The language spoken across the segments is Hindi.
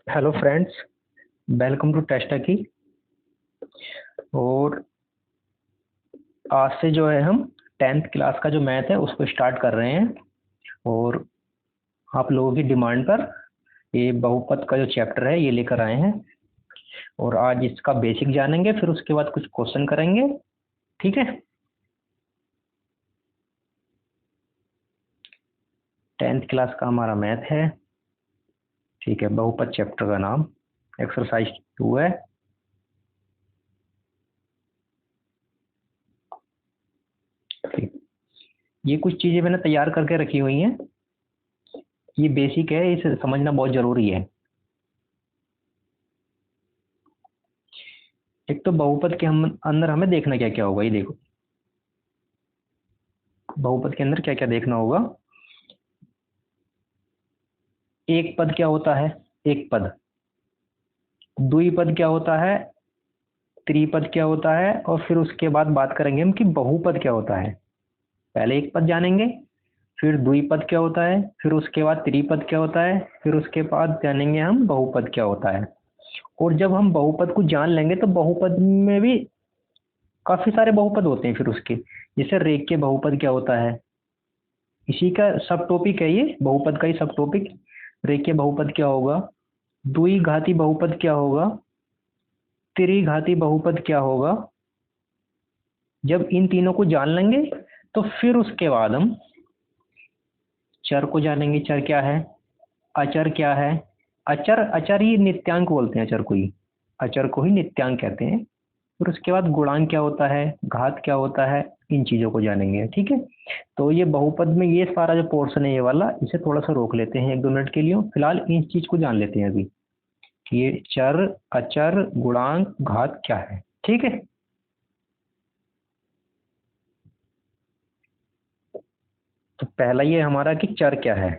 हेलो फ्रेंड्स, वेलकम टू टेस्टा की। और आज से जो है हम 10th क्लास का जो मैथ है उसको स्टार्ट कर रहे हैं। और आप लोगों की डिमांड पर ये बहुपद का जो चैप्टर है ये लेकर आए हैं। और आज इसका बेसिक जानेंगे, फिर उसके बाद कुछ क्वेश्चन करेंगे। ठीक है। 10th क्लास का हमारा मैथ है। ठीक है, बहुपद चैप्टर का नाम एक्सरसाइज 2 है। ठीक। ये कुछ चीजें मैंने तैयार करके रखी हुई हैं। ये बेसिक है, इसे समझना बहुत जरूरी है। एक तो बहुपद के हम अंदर हमें देखना क्या क्या होगा, ये देखो। बहुपद के अंदर क्या क्या देखना होगा। एक पद क्या होता है? एक पद। द्विपद क्या होता है? त्रिपद क्या होता है? और फिर उसके बाद बात करेंगे हम कि बहुपद क्या होता है। पहले एक पद जानेंगे, फिर द्विपद क्या होता है, फिर उसके बाद त्रिपद क्या होता है, फिर उसके बाद जानेंगे हम बहुपद क्या होता है। और जब हम बहुपद को जान लेंगे तो बहुपद में भी काफी सारे बहुपद होते हैं फिर उसके। जैसे रेखीय बहुपद क्या होता है, इसी का सब टॉपिक है ये, बहुपद का ही सब टॉपिक। रेखीय बहुपद क्या होगा, द्विघाती बहुपद क्या होगा, त्रिघाती बहुपद क्या होगा। जब इन तीनों को जान लेंगे तो फिर उसके बाद हम चर को जानेंगे। चर क्या है, अचर क्या है। अचर अचर ही नित्यांक बोलते हैं, अचर को ही, अचर को ही नित्यांक कहते हैं। फिर उसके बाद गुणांक क्या होता है, घात क्या होता है, इन चीजों को जानेंगे। ठीक है। तो ये बहुपद में ये सारा जो पोर्शन है ये वाला, इसे थोड़ा सा रोक लेते हैं 1-2 मिनट के लिए। फिलहाल इस चीज को जान लेते हैं अभी कि ये चर, अचर, गुणांक, घात क्या है। ठीक है। तो पहला ये हमारा कि चर क्या है।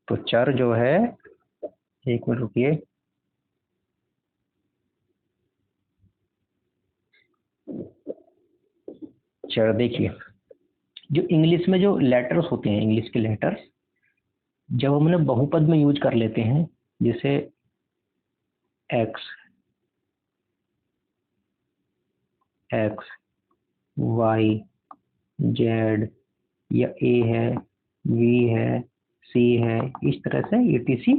तो चर जो है, एक मिनट रुकिए। चर देखिए, जो इंग्लिश में जो लेटर्स होते हैं, इंग्लिश के लेटर्स, जब हम उन्हें बहुपद में यूज कर लेते हैं, जैसे एक्स, एक्स, वाई, जेड, या ए है, वी है, सी है, इस तरह से ईटीसी,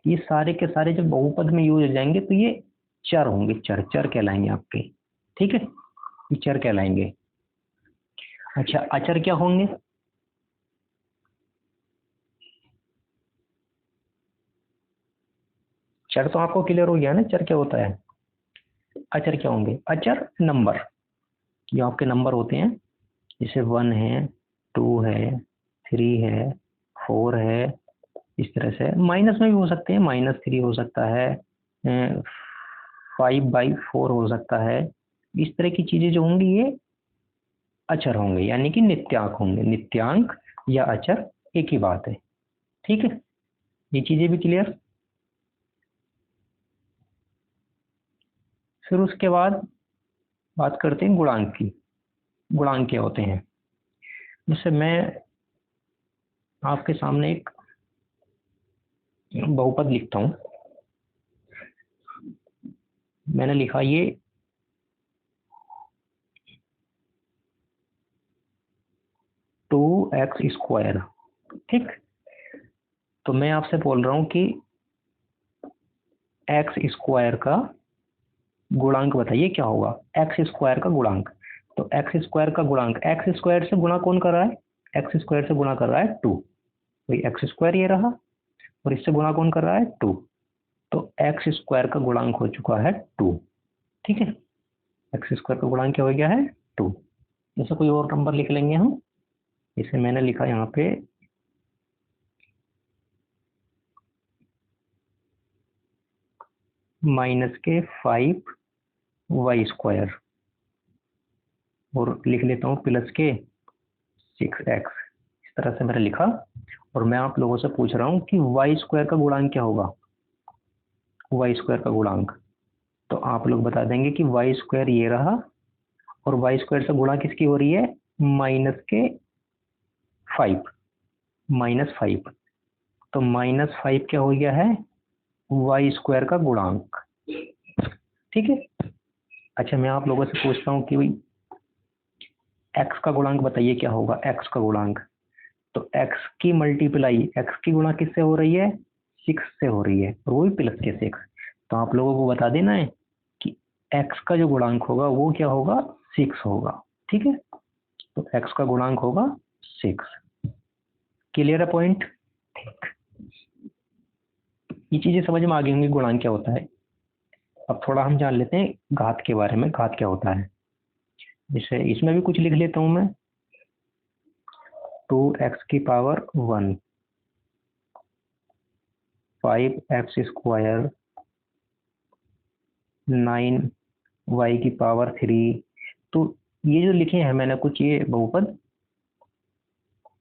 ये सारे के सारे जब बहुपद में यूज हो जाएंगे तो ये चर होंगे। चर चर कहलाएंगे आपके। ठीक है, ये चर कहलाएंगे। अच्छा, अचर क्या होंगे? चर तो आपको क्लियर हो गया ना, चर क्या होता है। अचर क्या होंगे? अचर नंबर, जो आपके नंबर होते हैं, जैसे 1 है, 2 है, 3 है, 4 है। इस तरह से माइनस में भी हो सकते हैं, -3 हो सकता है, 5/4 हो सकता है। इस तरह की चीजें जो होंगी ये अचर होंगे, यानी कि नित्यांक होंगे। नित्यांक या अचर एक ही बात है। ठीक है, ये चीजें भी क्लियर। फिर उसके बाद बात करते हैं गुणांक की। गुणांक क्या होते हैं? जैसे मैं आपके सामने एक बहुपद लिखता हूँ। मैंने लिखा ये 2x²। ठीक। तो मैं आपसे बोल रहा हूँ कि x² का गुणांक बताइए क्या होगा। x² का गुणांक। तो x² का गुणांक, x² से गुणा कौन कर रहा है? x² से गुणा कर रहा है 2। वही x² ये रहा, और इससे गुणा कौन कर रहा है? 2। तो x² का गुणांक हो चुका है 2। ठीक है, x² का गुणांक क्या हो गया है? 2। जैसे कोई और नंबर लिख लेंगे हम। इसे मैंने लिखा यहाँ पे -5y², और लिख लेता हूँ +6x। इस तरह से मैंने लिखा। और मैं आप लोगों से पूछ रहा हूँ कि y² का गुणांक क्या होगा। y² का गुणांक, तो आप लोग बता देंगे कि y² ये रहा, और y² से गुणा किसकी हो रही है? -5, -5। तो -5 क्या हो गया है, वाई स्क्वायर का गुणांक। ठीक है। अच्छा मैं आप लोगों से पूछता हूँ कि भाई एक्स का गुणांक बताइए क्या होगा, एक्स का गुणांक। तो एक्स की मल्टीप्लाई, एक्स की गुणा किससे हो रही है, 6 से हो रही है, और वो भी प्लस के 6। तो आप लोगों को बता देना है कि एक्स का जो गुणांक होगा वो क्या होगा, 6 होगा। ठीक है, तो एक्स का गुणांक होगा 6। क्लियर है पॉइंट। ठीक, ये चीजें समझ में आ गई होंगी गुणांक क्या होता है। अब थोड़ा हम जान लेते हैं घात के बारे में, घात क्या होता है। जैसे इसमें भी कुछ लिख लेता हूं मैं, 2x की पावर 1, 5x स्क्वायर, 9y की पावर 3। तो ये जो लिखे हैं मैंने कुछ, ये बहुपद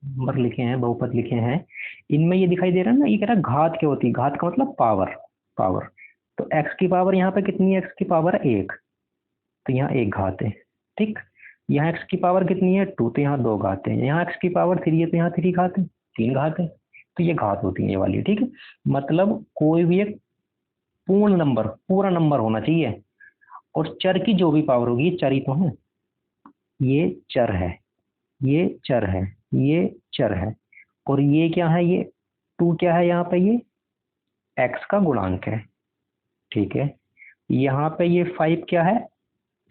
नंबर लिखे हैं, बहुपद लिखे हैं, इनमें ये दिखाई दे रहा है ना, ये कह रहा है घात क्या होती है, घात का मतलब पावर, पावर। तो x की पावर यहाँ पे कितनी है, x की पावर 1, तो यहाँ 1 घात है। ठीक, यहाँ x की पावर कितनी है 2, तो यहाँ 2 घात है। यहाँ x की पावर 3 है, तो यहाँ 3 घात है, 3 घात है। तो ये घात होती है ये वाली। ठीक है, मतलब कोई भी एक पूर्ण नंबर, पूरा नंबर होना चाहिए, और चर की जो भी पावर होगी, ये चर ही तो है, ये चर है, ये चर है, ये चर है, और ये क्या है, ये 2 क्या है यहाँ पे, ये x का गुणांक है। ठीक है, यहाँ पे ये 5 क्या है,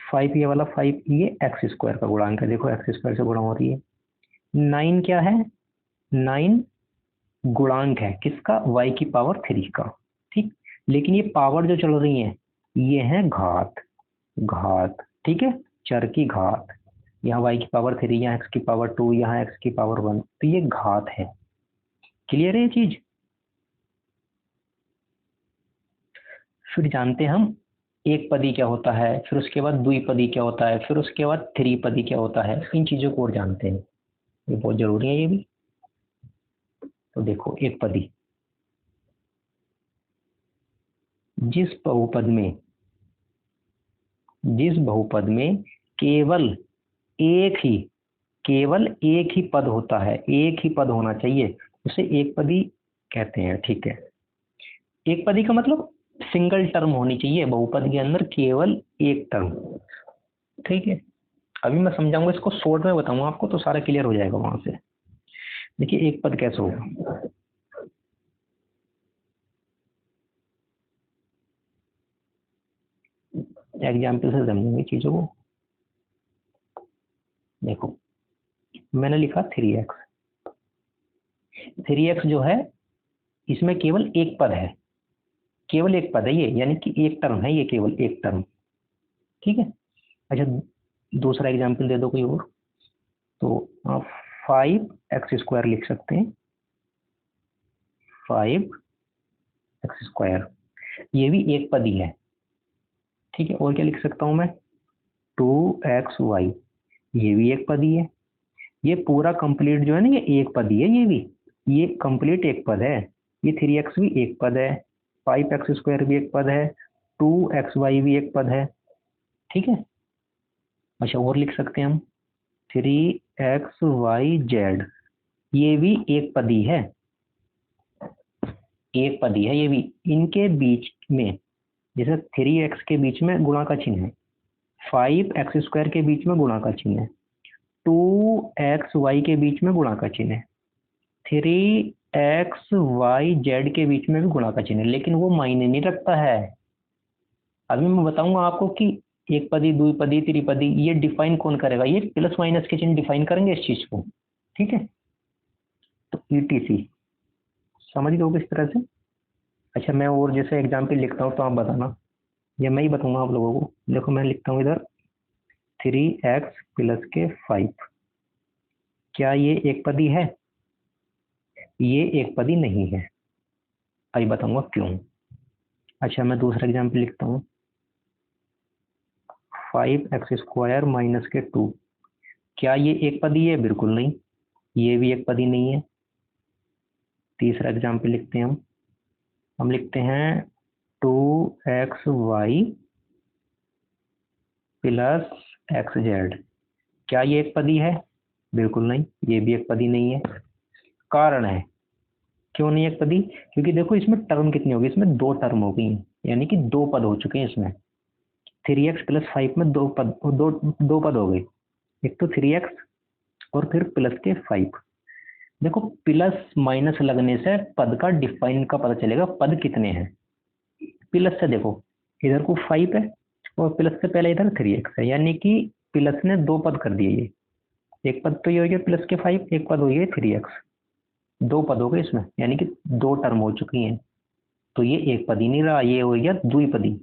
5 ये वाला 5 ये एक्स स्क्वायर का गुणांक है, देखो एक्स स्क्वायर से गुणा हो रही है। 9 क्या है, 9 गुणांक है किसका, y की पावर 3 का। ठीक, लेकिन ये पावर जो चल रही है ये है घात, घात। ठीक है, चर की घात, यहाँ y की पावर 3, यहाँ x की पावर 2, यहाँ x की पावर 1, तो ये घात है। क्लियर है ये चीज। फिर जानते हैं हम एक पदी क्या होता है, फिर उसके बाद द्विपदी क्या होता है, फिर उसके बाद त्रिपदी क्या होता है, इन चीजों को और जानते हैं, ये बहुत जरूरी है ये भी। तो देखो एक पदी, जिस बहुपद में, जिस बहुपद में केवल एक ही, केवल एक ही पद होता है, एक ही पद होना चाहिए, उसे एक पदी कहते हैं। ठीक है, एक पदी का मतलब सिंगल टर्म होनी चाहिए बहुपद के अंदर, केवल एक टर्म। ठीक है, अभी मैं समझाऊंगा इसको, शॉर्ट में बताऊंगा आपको तो सारा क्लियर हो जाएगा वहां से। देखिए एक पद कैसे होगा, एग्जाम्पल से समझेंगे चीजों को। देखो मैंने लिखा 3x, 3x जो है इसमें केवल एक पद है, केवल एक पद है ये, यानी कि एक टर्म है ये, केवल एक टर्म। ठीक है, अच्छा दूसरा एग्जाम्पल दे दो कोई और। तो आप 5x² लिख सकते हैं, 5x², ये भी एक पद ही है। ठीक है, और क्या लिख सकता हूं मैं, 2xy, ये भी एक पद ही है। ये पूरा कंप्लीट जो है ना, ये एक पद ही है, ये भी, ये कंप्लीट एक पद है। ये 3x भी एक पद है, 5x² भी एक पद है, 2xy भी एक पद है। ठीक है, अच्छा और लिख सकते हैं हम 3xyz, ये भी एक पदी है, एक पदी है ये भी। इनके बीच में, जैसे 3x के बीच में गुणा का चिन्ह है, 5x² के बीच में गुणा का चिन्ह है, 2xy के बीच में गुणा का चिन्ह है, 3xyz के बीच में भी गुणा का चिन्ह है, लेकिन वो मायने नहीं रखता है। अभी मैं बताऊंगा आपको कि एक पदी, द्विपदी, त्रिपदी, ये डिफाइन कौन करेगा, ये प्लस माइनस के चिन्ह डिफाइन करेंगे इस चीज को। ठीक है, तो ईटीसी समझ गए किस तरह से। अच्छा मैं और जैसे एग्जाम्पल लिखता हूँ तो आप बताना, या मैं ही बताऊंगा आप लोगों को। देखो मैं लिखता हूँ इधर 3x+5, क्या ये एक पदी है, ये एक पदी नहीं है, अभी बताऊंगा क्यों। अच्छा मैं दूसरा एग्जाम्पल लिखता हूँ, 5x² - 2, क्या ये एक पदी है, बिल्कुल नहीं, ये भी एक पदी नहीं है। तीसरा एग्जाम्पल लिखते हैं हम लिखते हैं 2xy + xz, क्या ये एक पदी है, बिल्कुल नहीं, ये भी एक पदी नहीं है। कारण है, क्यों नहीं एक पदी? क्योंकि देखो इसमें टर्म कितनी होगी, इसमें दो टर्म हो गई, यानी कि दो पद हो चुके हैं इसमें। 3x प्लस 5 में दो पद हो गए, एक तो 3x और फिर प्लस के 5। देखो प्लस माइनस लगने से पद का डिफाइन का पता चलेगा, पद कितने हैं। प्लस से देखो इधर को 5 है और प्लस से पहले इधर 3x है, यानी कि प्लस ने दो पद कर दिए। ये एक पद तो ये हो गया प्लस के 5, एक पद हो गया 3x, दो पद हो गए इसमें, यानी कि दो टर्म हो चुकी हैं। तो ये एक पद ही नहीं रहा, ये हो गया द्विपदी।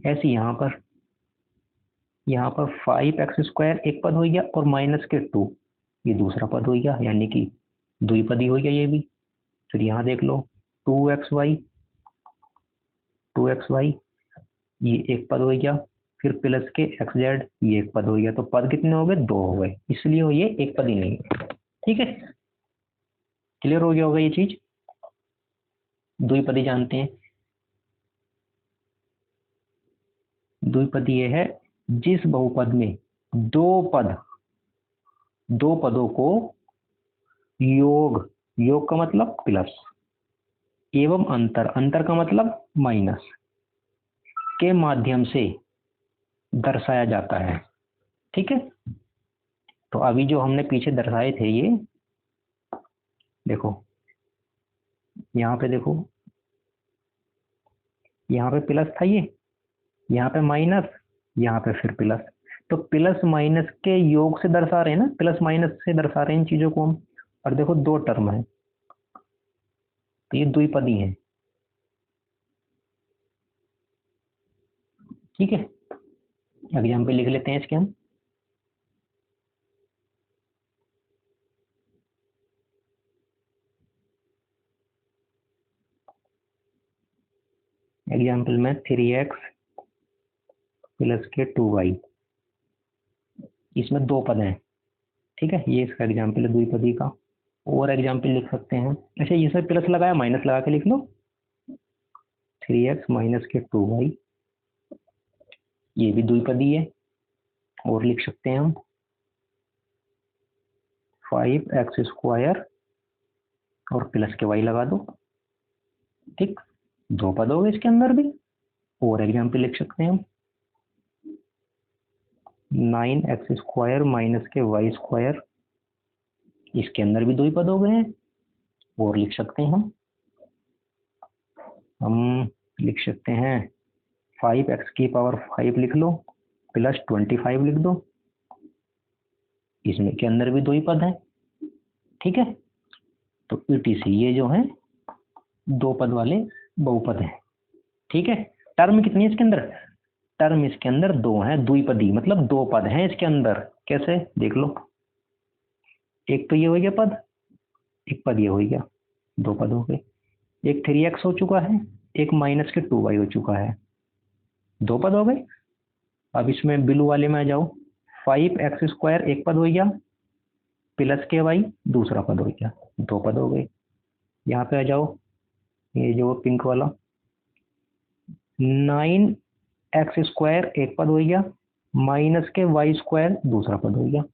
ऐसे यहाँ पर 5x² एक पद हो गया और माइनस के 2 ये दूसरा पद हो गया, यानी कि द्विपदी हो गया ये भी। फिर यहाँ देख लो 2xy ये एक पद हो गया, फिर प्लस के xz ये एक पद हो गया। तो पद कितने हो गए? दो हो गए, इसलिए ये एक पद ही नहीं है। ठीक है, क्लियर हो गया होगा ये चीज। द्विपदी जानते हैं, द्विपदी ये है जिस बहुपद में दो पदों को योग का मतलब प्लस एवं अंतर का मतलब माइनस के माध्यम से दर्शाया जाता है। ठीक है, तो अभी जो हमने पीछे दर्शाए थे ये देखो, यहाँ पे देखो, यहाँ पे प्लस था, ये यहाँ पे माइनस, यहाँ पे फिर प्लस। तो प्लस माइनस के योग से दर्शा रहे हैं ना, प्लस माइनस से दर्शा रहे हैं इन चीजों को हम। और देखो दो टर्म है, तो ये द्विपदी है। ठीक है, एग्जाम्पल लिख लेते हैं इसके हम। एग्जाम्पल में 3x प्लस के 2y, इसमें दो पद हैं। ठीक है, ये इसका एग्जाम्पल है द्विपदी का। और एग्जाम्पल लिख सकते हैं, अच्छा ये सब प्लस लगाया, माइनस लगा के लिख लो, 3x माइनस के 2y, ये भी द्विपदी है। और लिख सकते हैं हम 5x² और प्लस के y लगा दो। ठीक, दो पद हो गए इसके अंदर भी। और एग्जाम्पल लिख सकते हैं हम 9x² माइनस के y², इसके अंदर भी दो ही पद हो गए हैं। और लिख सकते हैं हम लिख सकते हैं 5x⁵ लिख लो प्लस 25 लिख दो, इसमें के अंदर भी दो ही पद हैं। ठीक है, तो ईटीसी ये जो है दो पद वाले बहुपद हैं। ठीक है, टर्म कितनी है इसके अंदर? टर्म इसके अंदर दो हैं, द्विपदी मतलब दो पद हैं इसके अंदर। कैसे देख लो, एक तो ये हो गया पद, एक पद ये हो गया, दो पद हो गए। एक 3x हो चुका है, एक माइनस के 2y हो चुका है, दो पद हो गए। अब इसमें बिलू वाले में आ जाओ, 5x² एक पद हो गया, प्लस के y दूसरा पद हो गया, दो पद हो गए। यहाँ पे आ जाओ, ये जो पिंक वाला 9x² एक पद हो गया, माइनस के y² दूसरा पद हो गया,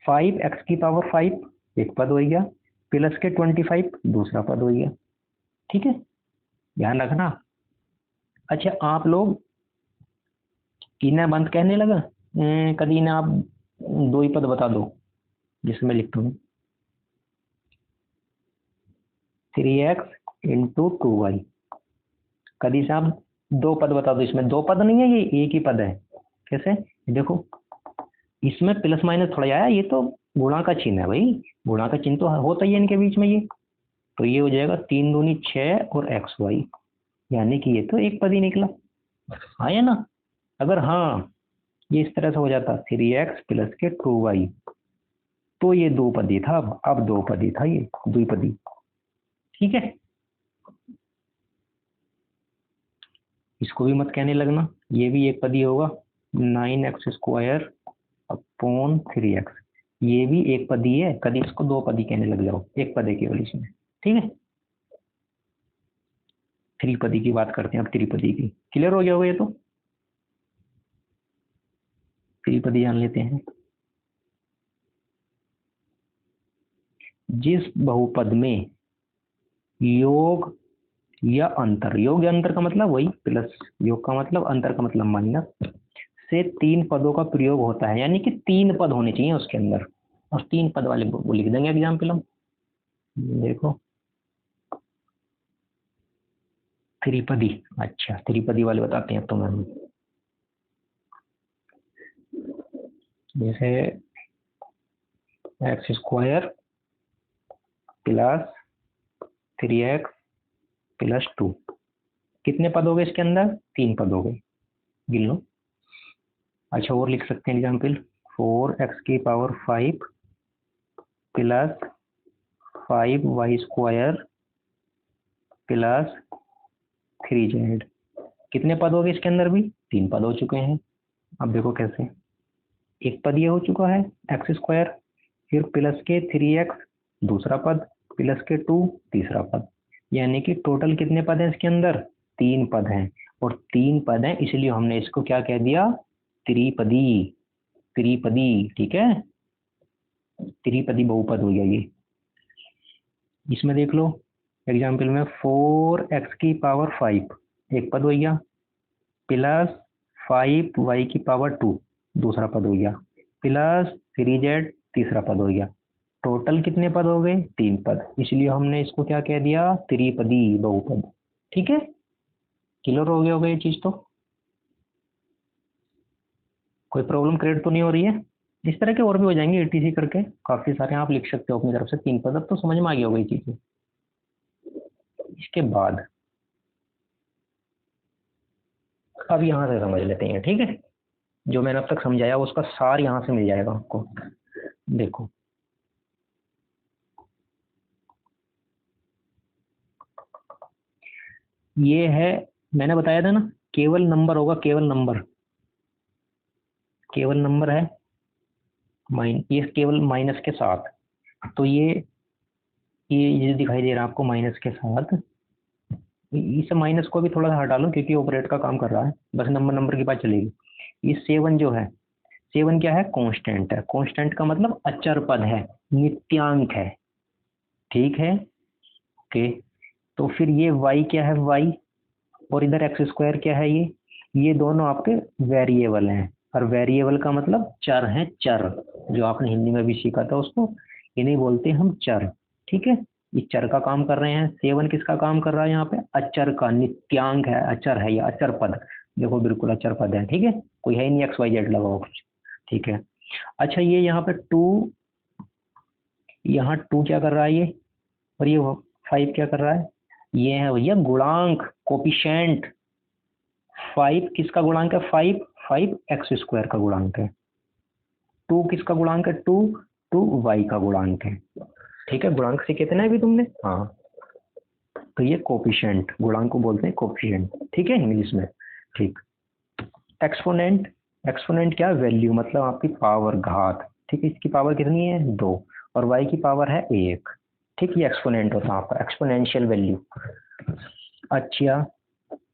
5x⁵ एक पद हो गया, प्लस के 25 दूसरा पद हो गया। ठीक है, ध्यान रखना। अच्छा आप लोग इन्हें बंद कहने लगा, कभी इन्हें आप दो ही पद बता दो, जिसमें लिखता हूँ 3x इंटू 2y, कभी से आप दो पद बता दो, इसमें दो पद नहीं है, ये एक ही पद है। कैसे देखो, इसमें प्लस माइनस थोड़ा आया, ये तो गुणा का चिन्ह है भाई, गुणा का चिन्ह तो होता ही है इनके बीच में ये। तो ये हो जाएगा 3 दूनी 6 और xy, यानी कि ये तो एक पद ही निकला। आया ना? अगर हाँ ये इस तरह से हो जाता 3x प्लस के 2y, तो ये दो पदी था, अब दो पदी था, ये द्विपदी। ठीक है, इसको भी मत कहने लगना, ये भी एक पदी होगा, 9x² अपॉन 3x, ये भी एक पदी है, कभी इसको दो पदी कहने लग जाओ, एक पद है केवल इसमें। ठीक है, त्रिपदी की बात करते हैं अब, त्रिपदी की। क्लियर हो गया होगा ये तो, त्रिपदी जान लेते हैं। जिस बहुपद में योग या अंतर, योग या अंतर का मतलब वही प्लस, योग का मतलब, अंतर का मतलब माइनस, से 3 पदों का प्रयोग होता है, यानी कि 3 पद होने चाहिए उसके अंदर, और 3 पद वाले वो लिख देंगे एग्जाम्पल हम। देखो त्रिपदी, अच्छा त्रिपदी वाले बताते हैं तो मैम, जैसे x square plus 3x plus 2, कितने पद हो गए इसके अंदर? 3 पद हो गए, गिन लो। अच्छा और लिख सकते हैं example, 4x⁵ plus 5y² plus 3z, कितने पद हो गए इसके अंदर भी? 3 पद हो चुके हैं। अब देखो कैसे, एक पद ये हो चुका है x², फिर प्लस के 3x दूसरा पद, प्लस के 2 तीसरा पद, यानी कि टोटल कितने पद हैं इसके अंदर? 3 पद हैं, और 3 पद हैं इसलिए हमने इसको क्या कह दिया? त्रिपदी, त्रिपदी, ठीक है, त्रिपदी बहुपद हो गया ये। इसमें देख लो एग्जाम्पल में 4x⁵ एक पद हो गया, प्लस 5y² दूसरा पद हो गया, प्लस 3z तीसरा पद हो गया, टोटल कितने पद हो गए? 3 पद, इसलिए हमने इसको क्या कह दिया? त्रिपदी बहुपद। ठीक है, क्लियर हो गया होगा ये चीज तो? कोई प्रॉब्लम क्रिएट तो नहीं हो रही है? इस तरह के और भी हो जाएंगे etc करके, काफी सारे आप लिख सकते हो अपनी तरफ से 3 पद, अब तो समझ में आ गया होगा ये चीजें। इसके बाद अब यहाँ से समझ लेते हैं, ठीक है, जो मैंने अब तक समझाया उसका सार यहाँ से मिल जाएगा आपको। देखो ये है, मैंने बताया था ना, केवल नंबर होगा, केवल नंबर, केवल नंबर है, ये केवल माइनस के साथ, तो ये दिखाई दे रहा है आपको माइनस के साथ, इस माइनस को भी थोड़ा सा हटा लो क्योंकि ऑपरेट का काम कर रहा है, बस नंबर नंबर की बात चलेगी। ये 7 जो है, 7 क्या है? कांस्टेंट है, कांस्टेंट का मतलब अचर पद है, नित्यांक है, ठीक है, ओके। तो फिर ये y क्या है? y, और इधर x² क्या है? ये दोनों आपके वेरिएबल हैं, और वेरिएबल का मतलब चर है, चर, जो आपने हिंदी में भी सीखा था उसको, इन्हें बोलते हैं हम चर, ठीक है। ये चर का काम कर रहे हैं, 7 किसका काम कर रहा है यहाँ पे? अचर का, नित्यांक है, अचर है, ये अचर पद, देखो बिल्कुल अचर पद है, ठीक है, कोई है ही नहीं XYZ लगा हुआ कुछ, ठीक है। अच्छा ये यहाँ पे 2, यहाँ 2 क्या कर रहा है ये, और ये 5 क्या कर रहा है? ये है भैया गुणांक, कोपिशेंट। 5 किसका गुणांक है? 5 x² का गुणांक है। 2 किसका गुणांक है? 2 y का गुणांक है, ठीक है। गुणांक से कितना है भी तुमने? हाँ, तो ये कोपिशेंट, गुणांक को बोलते हैं कोपिशेंट, ठीक है इंग्लिश में, ठीक। एक्सपोनेंट, एक्सपोनेंट क्या? वैल्यू, मतलब आपकी पावर, घात, ठीक है। इसकी पावर कितनी है? 2, और y की पावर है 1, ठीक। ये एक्सपोनेंट होता है आपका, एक्सपोनेंशियल वैल्यू। अच्छा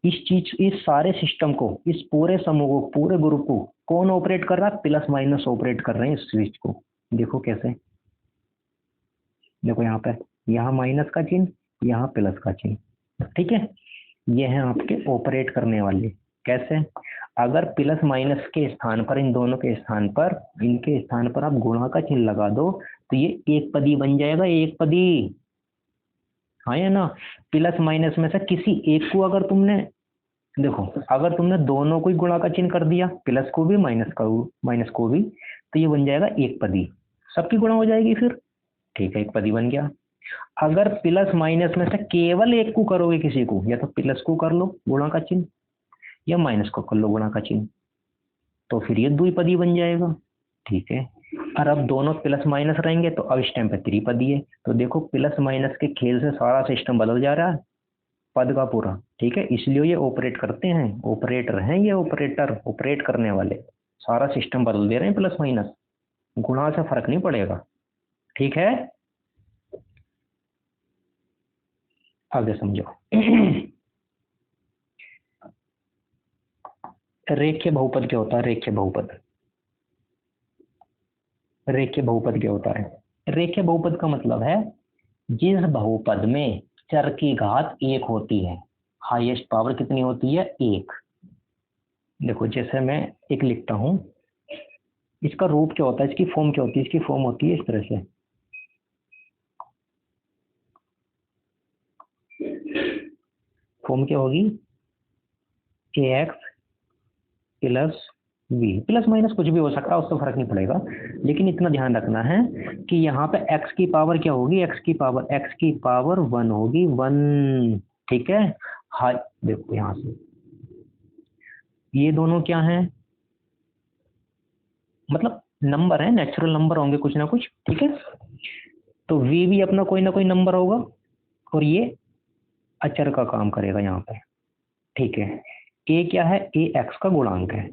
इस चीज, इस सारे सिस्टम को, इस पूरे समूह को, पूरे ग्रुप को कौन ऑपरेट कर रहा है? प्लस माइनस ऑपरेट कर रहे हैं इस स्विच को। देखो कैसे, देखो यहाँ पे, यहाँ माइनस का चिन्ह, यहाँ प्लस का चिन्ह, ठीक है। ये हैं आपके ऑपरेट करने वाले। कैसे? अगर प्लस माइनस के स्थान पर, इन दोनों के स्थान पर, इनके स्थान पर आप गुणा का चिन्ह लगा दो तो ये एक पदी बन जाएगा, एक पदी, हाँ या ना। प्लस माइनस में से किसी एक को अगर तुमने, देखो अगर तुमने दोनों को ही गुणा का चिन्ह कर दिया, प्लस को भी माइनस को भी, तो ये बन जाएगा एक पदी, सबकी गुणा हो जाएगी फिर, ठीक है, एक पदी बन गया। अगर प्लस माइनस में से केवल एक को करोगे किसी को, या तो प्लस को कर लो गुणा का चिन्ह, या माइनस को कर लो गुणा का चिन्ह, तो फिर ये द्विपदी बन जाएगा, ठीक है। और अब दोनों प्लस माइनस रहेंगे तो अब इस टाइम पे त्रिपदी है, तो देखो प्लस माइनस के खेल से सारा सिस्टम बदल जा रहा है, पद का पूरा, ठीक है। इसलिए ये ऑपरेट करते हैं, ऑपरेटर हैं ये, ऑपरेटर, ऑपरेट करने वाले, सारा सिस्टम बदल दे रहे हैं प्लस माइनस, गुणा से फर्क नहीं पड़ेगा, ठीक है। आगे समझो। रेखीय बहुपद क्या होता है? रेखीय बहुपद, रेखीय बहुपद क्या होता है? रेखीय बहुपद का मतलब है जिस बहुपद में चर की घात 1 होती है, हाईएस्ट पावर कितनी होती है? 1। देखो जैसे मैं एक लिखता हूं, इसका रूप क्या होता है, इसकी फॉर्म क्या होती है? इसकी फॉर्म होती है इस तरह से, फॉर्म क्या होगी? ax plus v, plus minus कुछ भी हो सकता है, उससे फर्क नहीं पड़ेगा, लेकिन इतना ध्यान रखना है कि यहाँ पे x की पावर क्या होगी? x की पावर 1 होगी, 1। ठीक है। हाँ देखो यहाँ से ये दोनों क्या हैं? मतलब नंबर है, नेचुरल नंबर होंगे कुछ ना कुछ। ठीक है, तो v भी अपना कोई ना कोई नंबर होगा और ये अचर का काम करेगा यहाँ पे। ठीक है, a क्या है? a x का गुणांक है,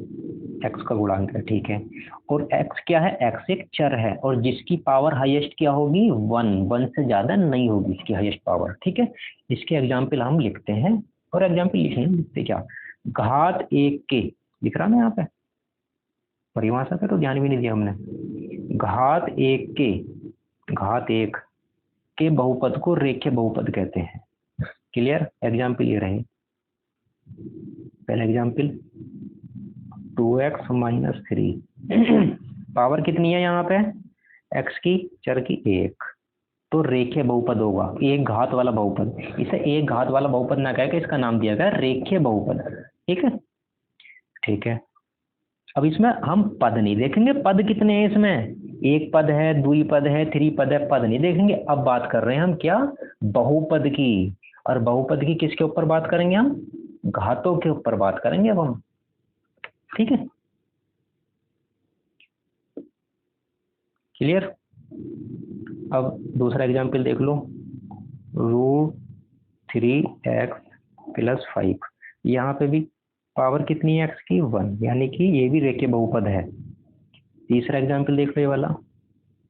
x का गुणांक है। ठीक है, और x क्या है? x एक चर है और जिसकी पावर हाईएस्ट क्या होगी? 1 से ज्यादा नहीं होगी इसकी हाईएस्ट पावर। ठीक है, इसके एग्जाम्पल हम लिखते हैं, और एग्जाम्पल लिखते क्या? घात 1 के, लिख रहा ना यहाँ पे, परिभाषा पे तो ध्यान भी नहीं दिया हमने। घात 1 के बहुपद को रेखीय बहुपद कहते हैं। क्लियर? एग्जाम्पल ये रहे, पहला एग्जाम्पल 2x माइनस 3 पावर कितनी है यहाँ पे? x की, चर की 1, तो रेखीय बहुपद होगा, एक घात वाला बहुपद। इसे एक घात वाला बहुपद ना कहकर इसका नाम दिया गया रेखीय बहुपद। ठीक है, ठीक है। अब इसमें हम पद नहीं देखेंगे, पद कितने हैं इसमें? एक पद है, दुई पद है, थ्री पद है, पद नहीं देखेंगे। अब बात कर रहे हैं हम क्या? बहुपद की। और बहुपद की किसके ऊपर बात करेंगे हम? घातों के ऊपर बात करेंगे अब हम। ठीक है, क्लियर? अब दूसरा एग्जाम्पल देख लो, √3x + 5। यहाँ पे भी पावर कितनी है x की? 1, यानी कि ये भी रेखीय बहुपद है। तीसरा एग्जाम्पल देख लो ये वाला,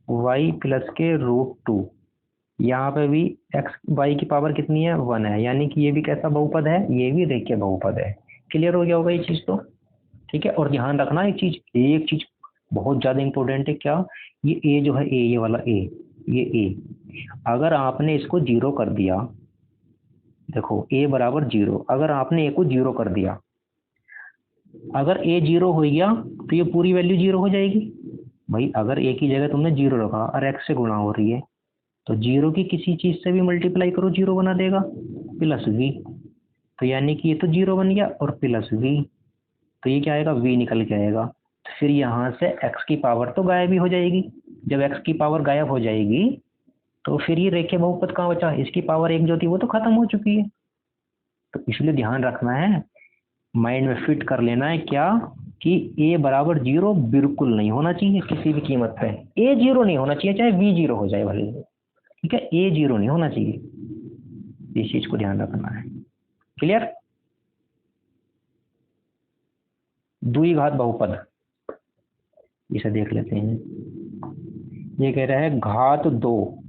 y + √2। यहाँ पे भी y की पावर कितनी है? 1 है, यानी कि ये भी कैसा बहुपद है? ये भी रेखीय बहुपद है। क्लियर हो गया होगा ये चीज तो? ठीक है, और ध्यान रखना एक चीज बहुत ज्यादा इंपॉर्टेंट है। क्या? ये a जो है, ये वाला a, ये a, अगर आपने इसको 0 कर दिया, देखो a बराबर 0, अगर आपने a को 0 कर दिया, अगर a 0 हो गया तो ये पूरी वैल्यू 0 हो जाएगी। भाई अगर a की जगह तुमने 0 रखा और x से गुणा हो रही है, तो 0 की किसी चीज से भी मल्टीप्लाई करो, 0 बना देगा, प्लस v। तो यानी कि ये तो 0 बन गया और प्लस v, तो ये क्या आएगा? v निकल के आएगा। तो फिर यहाँ से x की पावर तो गायब ही हो जाएगी। जब x की पावर गायब हो जाएगी तो फिर ये रेखीय बहुपद कहाँ बचा? इसकी पावर 1 जो थी वो तो खत्म हो चुकी है। तो इसलिए ध्यान रखना है, माइंड में फिट कर लेना है क्या, कि a बराबर 0 बिल्कुल नहीं होना चाहिए किसी भी कीमत पे। a 0 नहीं होना चाहिए, चाहे v 0 हो जाए भले। ठीक है, a 0 नहीं होना चाहिए, इस चीज को ध्यान रखना है। क्लियर? द्विघात बहुपद, इसे देख लेते हैं। ये कह रहा है घात 2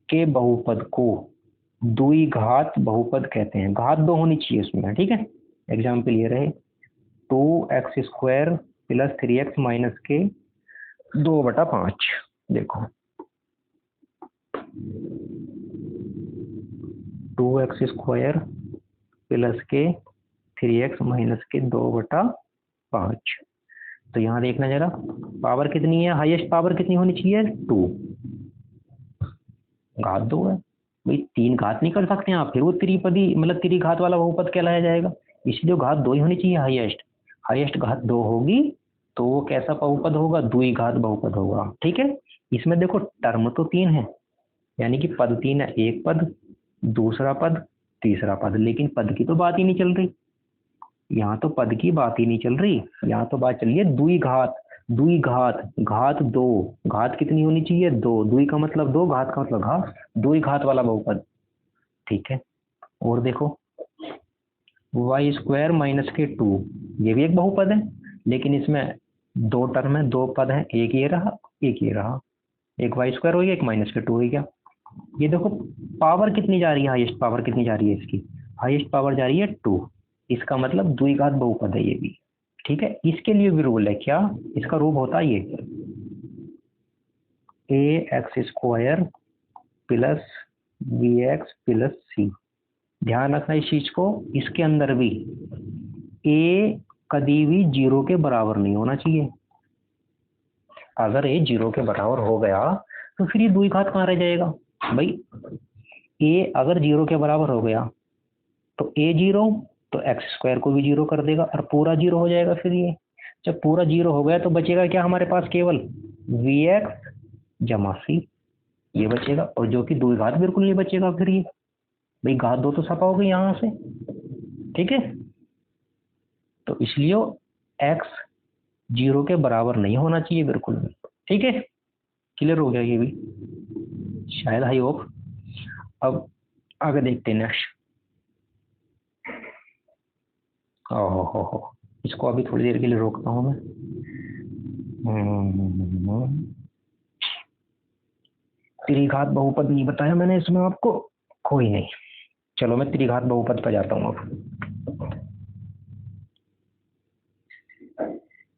के बहुपद को द्विघात बहुपद कहते हैं। घात 2 होनी चाहिए उसमें। ठीक है, एग्जाम्पल ये रहे 2x² + 3x - के 2/5। देखो 2x² + के 3x - के 2/5। तो यहाँ देखना जरा, पावर कितनी है? हाईएस्ट पावर कितनी होनी चाहिए? 2, घात 2 है। भाई 3 घात नहीं कर सकते आप, फिर वो त्रिपदी मतलब त्रिघात वाला बहुपद कहलाया जाएगा। इसलिए घात 2 ही होनी चाहिए हाईएस्ट। हाईएस्ट घात 2 होगी तो वो कैसा बहुपद होगा? द्विघात बहुपद होगा। ठीक है, इसमें देखो टर्म तो 3 है, यानी कि पद 3 है, एक पद, दूसरा पद, तीसरा पद, लेकिन पद की तो बात ही नहीं चल रही। यहाँ तो पद की बात ही नहीं चल रही, यहाँ तो बात चल रही है द्विघात। घात 2, घात कितनी होनी चाहिए? 2, द्वि का मतलब 2, घात का मतलब घात, द्विघात वाला बहुपद। ठीक है, और देखो y² - के 2, ये भी एक बहुपद है, लेकिन इसमें 2 टर्म है, 2 पद है, एक ये रहा, एक ये रहा, एक y² हो गया, एक -2 हो गया। ये देखो पावर कितनी जा रही है? हाईएस्ट पावर कितनी जा रही है इसकी? हाईएस्ट पावर जा रही है 2, इसका मतलब द्विघात बहुपद है ये भी। ठीक है, इसके लिए भी रूल है क्या? इसका रूप होता है ये, a x square plus b x plus c. ध्यान रखना इस चीज को, इसके अंदर भी ए कभी भी 0 के बराबर नहीं होना चाहिए। अगर ए 0 के बराबर हो गया तो फिर ये द्विघात कहाँ रह जाएगा भाई। ए अगर 0 के बराबर हो गया तो ए 0, तो एक्स स्क्वायर को भी 0 कर देगा और पूरा 0 हो जाएगा। फिर ये जब पूरा 0 हो गया तो बचेगा क्या हमारे पास, केवल वी एक्स जमा सी, ये बचेगा। और जो कि द्विघात बिल्कुल नहीं बचेगा फिर ये भाई, घात 2 तो छपा होगा यहाँ से, ठीक है। तो इसलिए एक्स 0 के बराबर नहीं होना चाहिए बिल्कुल भी, ठीक है। क्लियर हो गया ये भी शायद, आई होप। अब आगे देखते हैं नेक्स्ट। हो इसको अभी थोड़ी देर के लिए रोकता हूँ मैं। त्रिघात बहुपद नहीं बताया मैंने इसमें आपको, कोई नहीं। चलो मैं त्रिघात बहुपद पर जाता हूँ अब।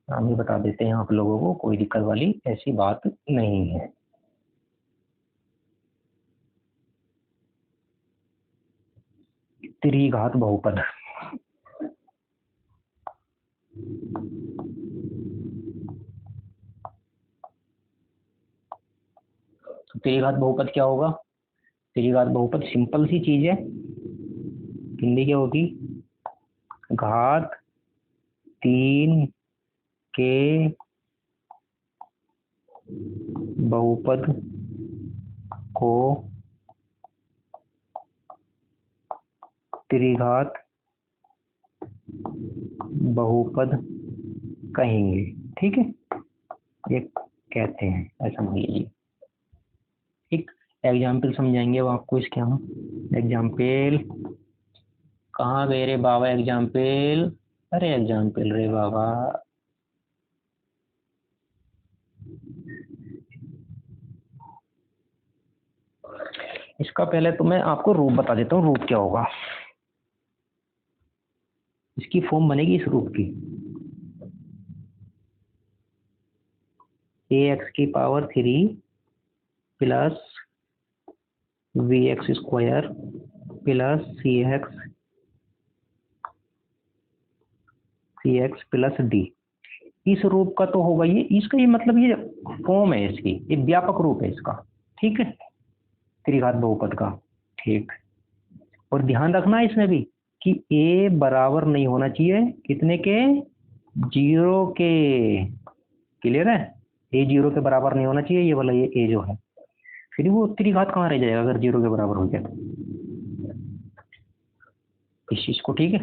हम ही बता देते हैं आप लोगों को, कोई दिक्कत वाली ऐसी बात नहीं है। त्रिघात बहुपद, त्रिघात बहुपद क्या होगा। त्रिघात बहुपद सिंपल सी चीज है, हिंदी क्या होगी, घात 3 के बहुपद को त्रिघात बहुपद कहेंगे, ठीक है। ये कहते हैं, ऐसा मान लीजिए। एक एग्जाम्पल समझाएंगे अब आपको इसके हम। एग्जाम्पल कहाँ गए रे बाबा, एग्जाम्पल, अरे एग्जाम्पल रे बाबा। इसका पहले तो मैं आपको रूप बता देता हूँ, रूप क्या होगा। इसकी फॉर्म बनेगी इस रूप की, ए एक्स की power 3 plus V X square plus C X plus D. इस रूप का तो होगा ये, इसका ये मतलब ये फॉर्म है इसकी, ये व्यापक रूप है इसका, ठीक है, त्रिघात बहुपद का, ठीक। और ध्यान रखना इसमें भी कि ए बराबर नहीं होना चाहिए कितने के, 0 के। क्लियर है, ए 0 के बराबर नहीं होना चाहिए, ये वाला ये ए जो है, फिर वो त्रिघात कहाँ रह जाएगा अगर 0 के बराबर हो जाए तो, इस चीज को, ठीक है।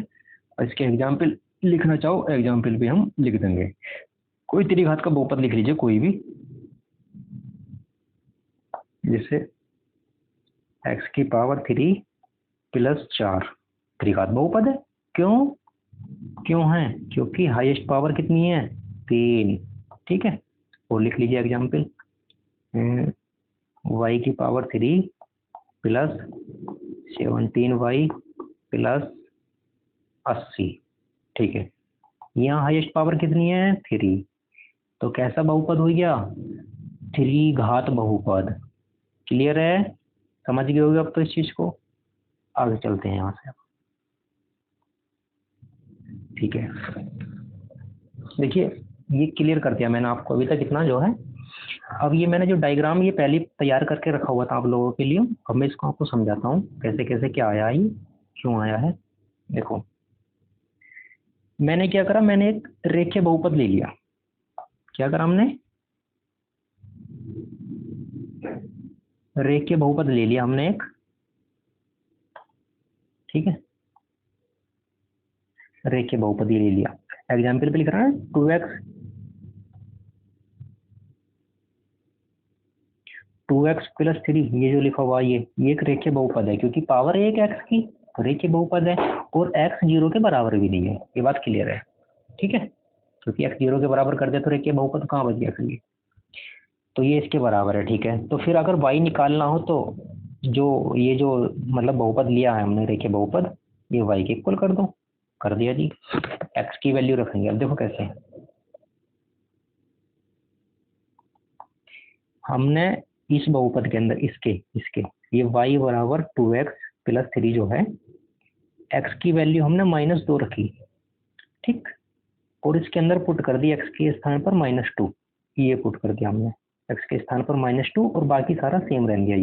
और इसके एग्जाम्पल लिखना चाहो, एग्जाम्पल भी हम लिख देंगे। कोई त्रिघात का बहुपद लिख लीजिए कोई भी, जैसे एक्स की पावर 3 प्लस 4 त्रिघात बहुपद है। क्यों है, क्योंकि हाईएस्ट पावर कितनी है, 3, ठीक है। और लिख लीजिए एग्जाम्पल, y की पावर 3 प्लस 17y प्लस 80, ठीक है। यहाँ हाईएस्ट पावर कितनी है, 3, तो कैसा बहुपद हो गया, त्रिघात बहुपद। क्लियर है, समझ गए होगे अब तो इस चीज को। आगे चलते हैं यहाँ से, ठीक है। देखिए ये क्लियर कर दिया मैंने आपको अभी तक इतना जो है। अब ये मैंने जो डायग्राम ये पहले तैयार करके रखा हुआ था आप लोगों के लिए, अब मैं इसको आपको समझाता हूँ कैसे कैसे क्या आया है, क्यों आया है। देखो मैंने क्या करा, मैंने एक रेखीय बहुपद ले लिया। क्या करा हमने, रेखीय बहुपद ले लिया हमने एक, ठीक है। रेखीय बहुपद ये ले लिया, एग्जाम्पल पे लिख रहा है 2x प्लस 3, ये जो लिखा हुआ ये एक रेखीय बहुपद है, क्योंकि पावर है एक एक्स की, तो रेखीय बहुपद है। और x 0 के बराबर भी नहीं है, ये बात क्लियर है, ठीक है। क्योंकि x 0 के बराबर कर दे तो रेखीय बहुपद कहाँ बच गया फिर ये, तो ये इसके बराबर है, ठीक है। तो फिर अगर y निकालना हो तो जो ये जो मतलब बहुपद लिया है हमने रेखीय बहुपद, ये y के इक्वल कर दो, कर दिया जी। x की वैल्यू रखेंगे, अब देखो कैसे, हमने इस बहुपद के अंदर इसके इसके ये y बराबर 2x प्लस 3 जो है, x की वैल्यू हमने -2 रखी, ठीक, और इसके अंदर पुट कर दी x के स्थान पर -2, ये पुट कर दिया हमने x के स्थान पर -2 और बाकी सारा सेम रह गया,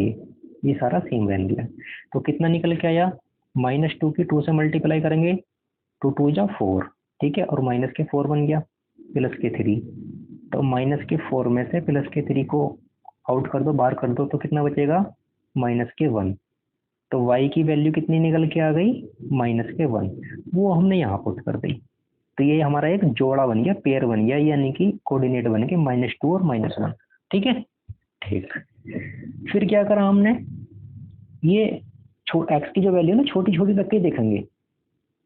ये सारा सेम रह गया। तो कितना निकल के आया, -2 की 2 से मल्टीप्लाई करेंगे, 2 2 जा 4, ठीक है, और माइनस के 4 बन गया प्लस के 3, तो माइनस के 4 में से प्लस के 3 को आउट कर दो, बाहर कर दो, तो कितना बचेगा, -1। तो y की वैल्यू कितनी निकल के आ गई, -1, वो हमने यहाँ पुट कर दी। तो ये हमारा एक जोड़ा बन गया, पेयर बन गया, यानी कि कोऑर्डिनेट बन गए -2 और -1, ठीक है। ठीक, फिर क्या करा हमने, ये x की जो वैल्यू ना छोटी छोटी रख के देखेंगे,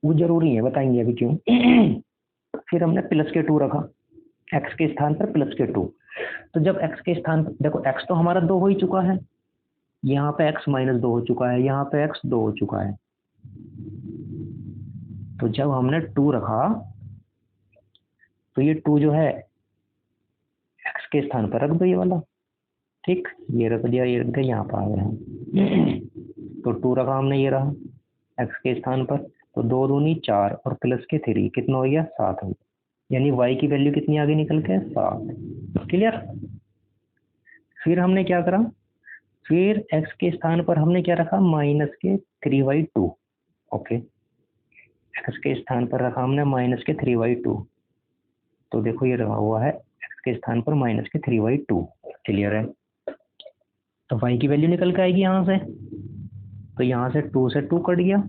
वो जरूरी है, बताएंगे अभी क्यों। फिर हमने प्लस के 2 रखा x के स्थान पर, प्लस के 2। तो जब x के स्थान पर देखो, x तो हमारा 2 हो ही चुका है, यहाँ पे x -2 हो चुका है, यहाँ पे x 2 हो चुका है। तो जब हमने 2 रखा तो ये 2 जो है x के स्थान पर रख दो, ये वाला, ठीक, ये रख दिया, ये रख दिया, यहाँ पर आ गए हम। तो 2 रखा हमने, ये रहा x के स्थान पर, तो 2 दूनी 4 और प्लस के 3 कितना हो गया, 7 हो गया, यानी y की वैल्यू कितनी आगे निकल के, 7। क्लियर। फिर हमने क्या करा, फिर x के स्थान पर हमने क्या रखा, -3/2, ओके, x के स्थान पर रखा हमने -3/2। तो देखो ये रखा हुआ है x के स्थान पर -3/2। क्लियर है। तो y की वैल्यू निकल के आएगी यहाँ से, तो यहाँ से 2 से 2 कट गया,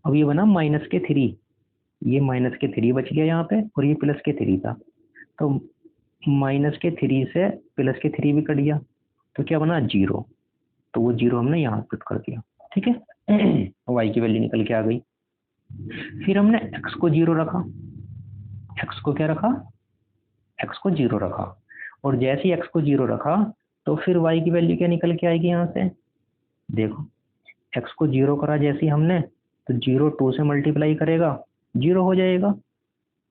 अब ये बना -3, ये -3 बच गया यहाँ पे, और ये +3 था, तो -3 से +3 भी कट गया, तो क्या बना, 0। तो वो 0 हमने यहाँ पुट कर दिया, ठीक है। y की वैल्यू निकल के आ गई। फिर हमने x को 0 रखा, x को क्या रखा, x को 0 रखा, और जैसे ही x को 0 रखा तो फिर y की वैल्यू क्या निकल के आएगी यहाँ से, देखो x को 0 करा जैसे ही हमने, तो 0 2 से मल्टीप्लाई करेगा, 0 हो जाएगा,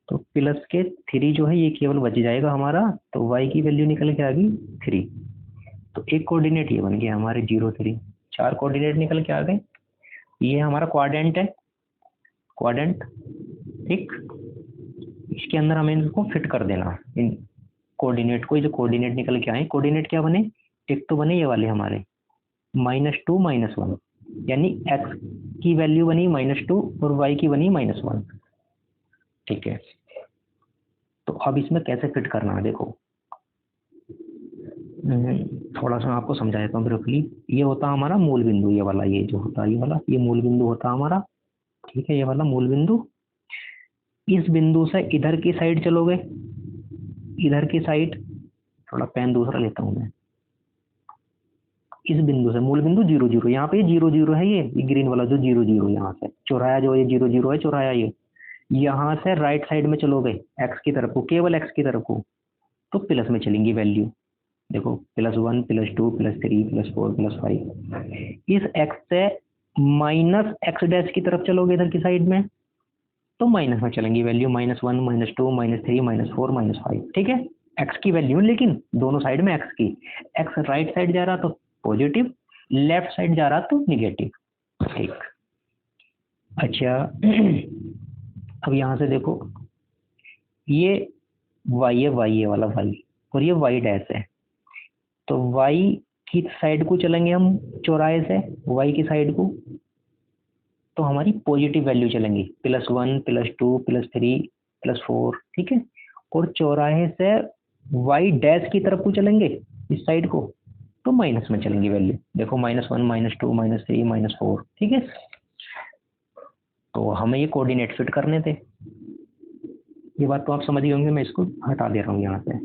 तो प्लस के 3 जो है ये केवल बच जाएगा हमारा, तो y की वैल्यू निकल के आ गई 3। तो एक कोऑर्डिनेट ये बन गया हमारे 0 3, 4 कोऑर्डिनेट निकल के आ गए। ये हमारा क्वाड्रेंट है, क्वाड्रेंट, ठीक, इसके अंदर हमें इनको फिट कर देना, इन कोऑर्डिनेट को। जो कोऑर्डिनेट निकल के आए, कोऑर्डिनेट क्या बने, एक तो बने ये वाले हमारे -2 -1, यानी x की वैल्यू बनी -2 और y की बनी -1, ठीक है। तो अब इसमें कैसे फिट करना है, देखो थोड़ा सा आपको समझा देता हूँ ब्रीफली। ये होता हमारा मूल बिंदु, ये वाला, ये जो होता है ये वाला, ये मूल बिंदु होता हमारा, ठीक है, ये वाला मूल बिंदु। इस बिंदु से इधर की साइड चलोगे, इधर की साइड, थोड़ा पेन दूसरा लेता हूँ मैं, इस बिंदु से मूल बिंदु 0 0, यहाँ पे 0 0 है, ये ग्रीन वाला जो 0 0, यहाँ से चौराया जो ये 0 0 है, चौराया ये, यहाँ से राइट साइड में चलोगे x की तरफ को, केवल x की तरफ को, तो प्लस में चलेंगी वैल्यू, देखो +1 +2 +3 +4 +5। इस x से -x' की तरफ चलोगे इधर की साइड में, तो माइनस में चलेंगी वैल्यू, -1 -2 -3 -4 -5, ठीक है, x की वैल्यू, लेकिन दोनों साइड में x की, x राइट साइड जा रहा तो पॉजिटिव, लेफ्ट साइड जा रहा तो निगेटिव, ठीक। अच्छा, अब यहाँ से देखो, ये y है, y ये वाला y, और ये y' है, तो y की साइड को चलेंगे हम चौराहे से, y की साइड को, तो हमारी पॉजिटिव वैल्यू चलेंगी, +1 +2 +3 +4, ठीक है, और चौराहे से y' की तरफ को चलेंगे इस साइड को, तो माइनस में चलेंगी वैल्यू, देखो -1 -2 -3 -4, ठीक है। तो हमें ये कोऑर्डिनेट फिट करने थे, ये बात तो आप समझ गए होंगे, मैं इसको हटा दे रहा हूँ यहाँ से।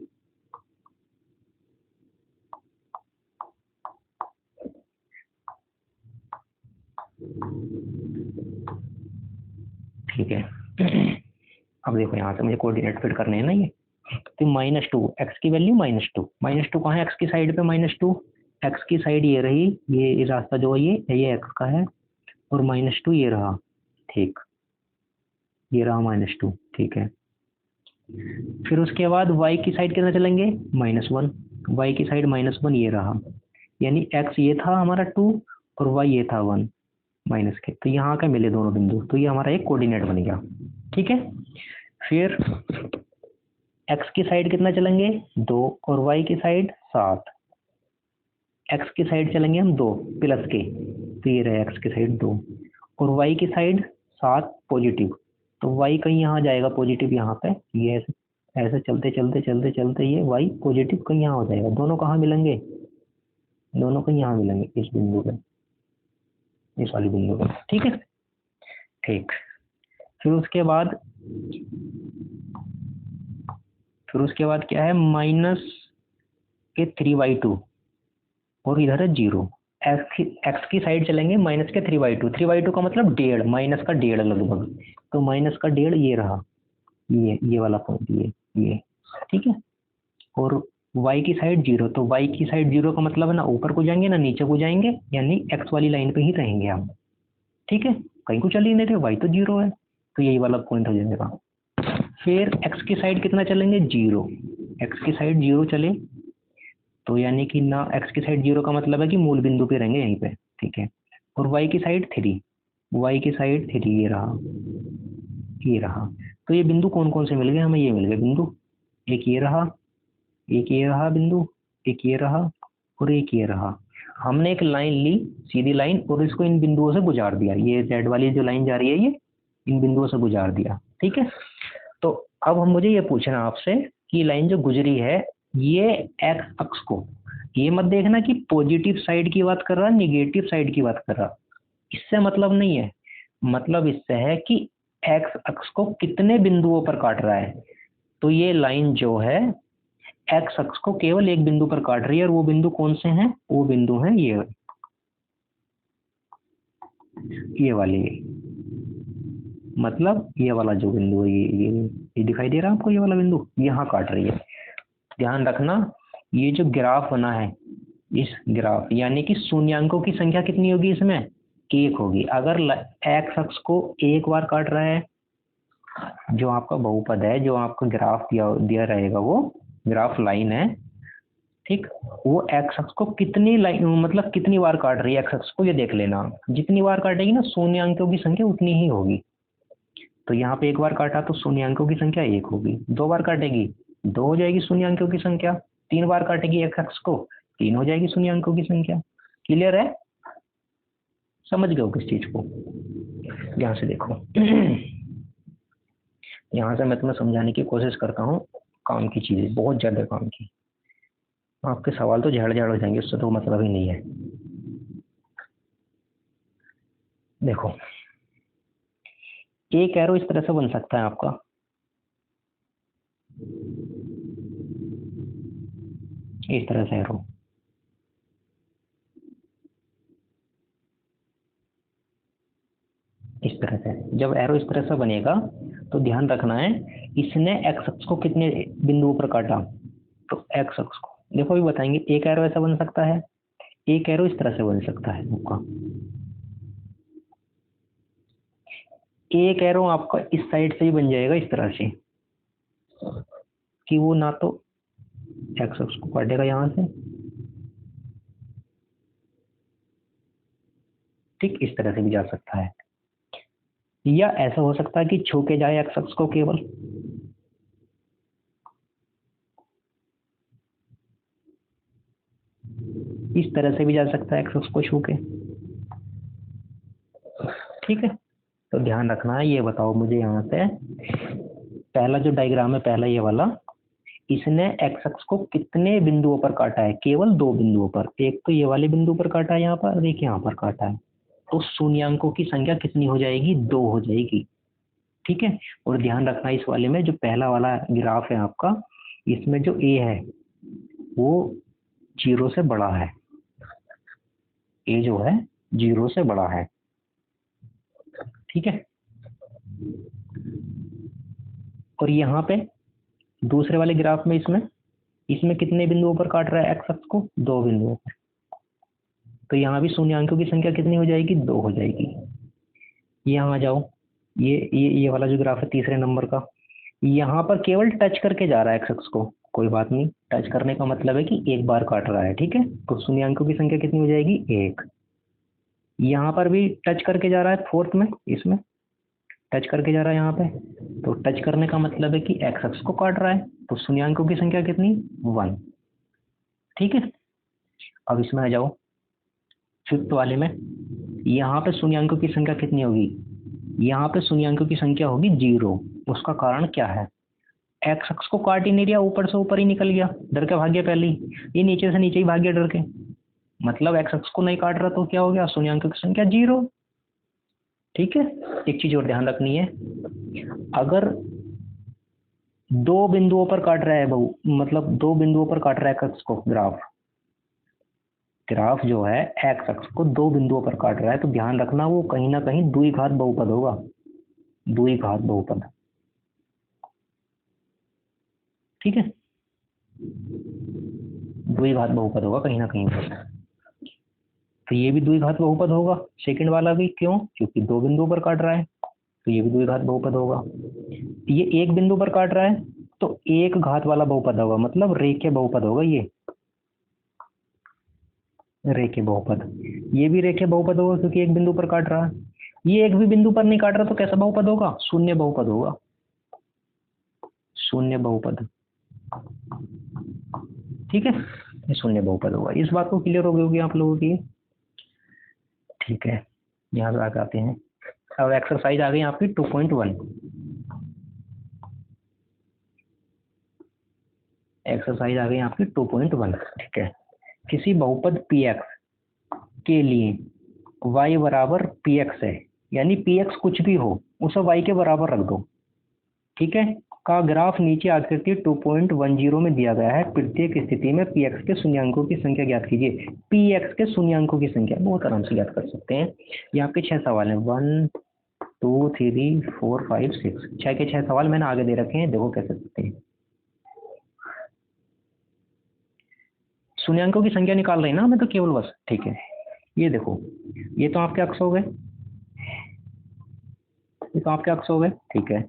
ठीक है, अब देखो यहाँ से मुझे कोऑर्डिनेट फिट करने हैं ना, ये तो -2, x की वैल्यू -2 कहाँ है, x की साइड पे -2, x की साइड ये रही, ये रास्ता जो है ये x का है, और -2 ये रहा, ठीक, ये रहा -2, ठीक है। फिर उसके बाद y की साइड कितना चलेंगे, -1, y की साइड -1 ये रहा, यानी x ये था हमारा 2 और y ये था 1 माइनस के, तो यहाँ का मिले दोनों बिंदु, तो ये हमारा एक कोऑर्डिनेट बन गया। ठीक है, फिर x की साइड कितना चलेंगे 2 और y की साइड 7, x की साइड चलेंगे हम 2 प्लस के, तो ये रहे x की साइड 2 और y की साइड 7 पॉजिटिव, तो y कहीं यहाँ जाएगा पॉजिटिव, यहाँ पे ये ऐसे ऐसे चलते चलते चलते चलते ये y पॉजिटिव कहीं यहाँ हो जाएगा, दोनों कहाँ मिलेंगे, दोनों कहीं यहाँ मिलेंगे इस बिंदु पे, इस वाली बिंदु पे। ठीक है, ठीक, फिर उसके बाद क्या है, -3/2 और इधर है 0, एक्स की साइड चलेंगे -3/2, 3/2 का मतलब 1.5, माइनस का 1.5 लगभग, तो माइनस का 1.5 ये रहा, ये वाला पॉइंट, ये ठीक है, और y की साइड 0, तो y की साइड 0 का मतलब है ना ऊपर को जाएंगे ना नीचे को जाएंगे, यानी x वाली लाइन पे ही रहेंगे हम। ठीक है, कहीं को चल ही नहीं रहे, y तो 0 है, तो यही वाला पॉइंट हो जाएगा। फिर x की साइड कितना चलेंगे 0, x की साइड 0 चले, तो यानी कि ना x की साइड 0 का मतलब है कि मूल बिंदु पे रहेंगे यहीं पे। ठीक है, और y की साइड 3, y की साइड 3 ये रहा, तो ये बिंदु कौन कौन से मिल गए हमें, ये मिल गए बिंदु, एक ये रहा, एक ये रहा बिंदु, एक ये रहा और एक ये रहा। हमने एक लाइन ली, सीधी लाइन, और इसको इन बिंदुओं से गुजार दिया, ये जेड वाली जो लाइन जा रही है ये इन बिंदुओं से गुजार दिया। ठीक है, तो अब हम मुझे ये पूछना आपसे कि लाइन जो गुजरी है ये एक्स अक्ष को, ये मत देखना कि पॉजिटिव साइड की बात कर रहा निगेटिव साइड की बात कर रहा, इससे मतलब नहीं है, मतलब इससे है कि एक्स अक्ष को कितने बिंदुओं पर काट रहा है। तो ये लाइन जो है एक्स अक्ष को केवल एक बिंदु पर काट रही है, और वो बिंदु कौन से हैं, वो बिंदु हैं ये वाले, मतलब ये वाला जो बिंदु है ये दिखाई दे रहा है आपको, ये वाला बिंदु यहाँ काट रही है। ध्यान रखना, ये जो ग्राफ बना है, इस ग्राफ यानी कि शून्यांकों की संख्या कितनी होगी इसमें, 1 होगी। अगर एक्स अक्ष को एक बार काट रहा है, जो आपका बहुपद है, जो आपका ग्राफ दिया रहेगा, वो ग्राफ लाइन है, ठीक, वो एक्स अक्ष को कितनी लाइन मतलब कितनी बार काट रही है एक्स अक्ष को, ये देख लेना, जितनी बार काटेगी ना शून्यांकों की संख्या उतनी ही होगी। तो यहाँ पे एक बार काटा तो शून्यांकों की संख्या 1 होगी, 2 बार काटेगी 2 हो जाएगी शून्यांकों की संख्या, 3 बार काटेगी एक्स अक्ष को 3 हो जाएगी शून्यांकों की संख्या। क्लियर है, समझ गए हो किस चीज को। यहाँ से देखो यहाँ से मैं तुम्हें समझाने की कोशिश करता हूँ, काम की चीजें, बहुत ज्यादा काम की, आपके सवाल तो झाड़ झाड़ हो जाएंगे, उससे तो मतलब ही नहीं है। देखो, एक एरो इस तरह से बन सकता है आपका, इस तरह से एरो, इस तरह से जब एरो इस तरह से बनेगा तो ध्यान रखना है इसने एक्स अक्ष को कितने बिंदुओं पर काटा, तो एक्स अक्ष को देखो अभी बताएंगे। एक एरो ऐसा बन सकता है, एक एरो इस तरह से बन सकता है आपका, एक एरो आपका इस साइड से ही बन जाएगा इस तरह से कि वो ना तो एक्स अक्ष को काटेगा यहाँ से, ठीक, इस तरह से भी जा सकता है, या ऐसा हो सकता है कि छू के जाए एक्स अक्ष को केवल, इस तरह से भी जा सकता है एक्स अक्ष को छू के। ठीक है, तो ध्यान रखना है। ये बताओ मुझे यहाँ से, पहला जो डायग्राम है, पहला ये वाला, इसने एक्स अक्ष को कितने बिंदुओं पर काटा है, केवल 2 बिंदुओं पर, एक तो ये वाले बिंदु पर काटा है यहाँ पर, और एक यहाँ पर काटा है, तो शून्यांकों की संख्या कितनी हो जाएगी, 2 हो जाएगी। ठीक है, और ध्यान रखना इस वाले में जो पहला वाला ग्राफ है आपका, इसमें जो ए है वो 0 से बड़ा है, ए जो है 0 से बड़ा है। ठीक है, और यहाँ पे दूसरे वाले ग्राफ में इसमें कितने बिंदुओं पर काट रहा है एक्स अक्ष को, 2 बिंदुओं पर, तो यहाँ भी शून्यांकों की संख्या कितनी हो जाएगी, 2 हो जाएगी। यहाँ आ जाओ, ये वाला जो ग्राफ है तीसरे नंबर का, यहाँ पर केवल टच करके जा रहा है एक्स अक्ष को, कोई बात नहीं, टच करने का मतलब है कि एक बार काट रहा है, ठीक है। तो शून्यांकों की संख्या कितनी हो जाएगी, एक। यहाँ पर भी टच करके जा रहा है, फोर्थ में इसमें टच करके जा रहा है यहाँ पे, तो टच करने का मतलब है कि एक्स अक्ष को काट रहा है, तो शून्यांकों की संख्या कितनी, 1, ठीक है। अब इसमें आ जाओ फिफ्थ वाले में, यहाँ पे शून्यांकों की संख्या कितनी होगी, यहाँ पे शून्यांकों की संख्या होगी 0। उसका कारण क्या है, एक्स अक्ष को काट ही नहीं रहा, ऊपर से ऊपर ही निकल गया, डर के भाग गया पहले ही, ये नीचे से नीचे ही भाग गया डर के, मतलब एक्स अक्ष को नहीं काट रहा, तो क्या हो गया, शून्यांकों की संख्या 0, ठीक है। एक चीज और ध्यान रखनी है, अगर दो बिंदुओं पर काट रहा है बहु, मतलब दो बिंदुओं पर काट रहा है एक्स अक्ष को, ग्राफ जो है एक्स अक्ष को दो बिंदुओं पर काट रहा है, तो ध्यान रखना वो कहीं ना कहीं द्विघात बहुपद होगा, द्विघात बहुपद, ठीक है, द्विघात बहुपद होगा कहीं ना कहीं पर। तो ये भी द्विघात बहुपद होगा, सेकंड वाला भी, क्यों, क्योंकि दो बिंदुओं पर काट रहा है, तो ये भी द्विघात बहुपद होगा। ये एक बिंदु पर काट रहा है, तो एक घात वाला बहुपद होगा, मतलब रेखीय बहुपद होगा, ये रेखीय बहुपद, ये भी रेखीय बहुपद होगा क्योंकि एक बिंदु पर काट रहा है। ये एक भी बिंदु पर नहीं काट रहा, तो कैसा बहुपद होगा, शून्य बहुपद होगा, शून्य बहुपद, ठीक है, ये शून्य बहुपद होगा। इस बात को क्लियर हो गई होगी आप लोगों की, ठीक है। यहाँ से आगे आते हैं, अब एक्सरसाइज आ गई आपकी 2.1, एक्सरसाइज आ गई आपकी 2.1, ठीक है। किसी बहुपद px के लिए y बराबर px है, यानी px कुछ भी हो उसे y के बराबर रख दो, ठीक है, का ग्राफ नीचे आकृति 2.10 में दिया गया है। प्रत्येक स्थिति में px के शून्यांकों की संख्या ज्ञात कीजिए। px के शून्यांकों की संख्या बहुत आराम से ज्ञात कर सकते हैं। ये आपके 6 सवाल हैं, 1 2 3 4 5 6, 6 के 6 सवाल मैंने आगे दे रखे हैं, देखो कैसे करते हैं। शून्यांकों की संख्या निकाल रहे हैं ना हमें तो केवल बस, ठीक है। ये देखो, ये तो आपके अक्ष हो गए, ये तो आपके अक्ष हो गए, ठीक है।